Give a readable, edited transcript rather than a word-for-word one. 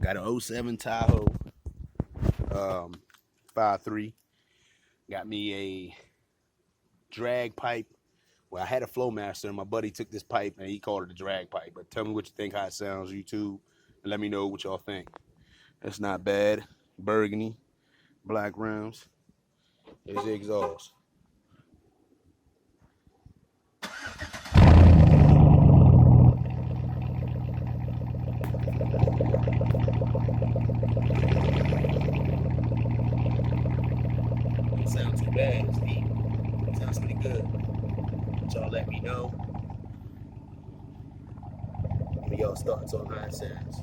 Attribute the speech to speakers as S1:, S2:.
S1: Got an '07 Tahoe, 5.3. Got me a drag pipe. Well, I had a Flowmaster, and my buddy took this pipe, and he called it a drag pipe. But tell me what you think, how it sounds, YouTube, and let me know what y'all think. That's not bad. Burgundy, black rims. There's the exhaust. Don't sound too bad. It's deep. Sounds pretty good. Y'all let me know. What are y'all's thoughts on how it sounds?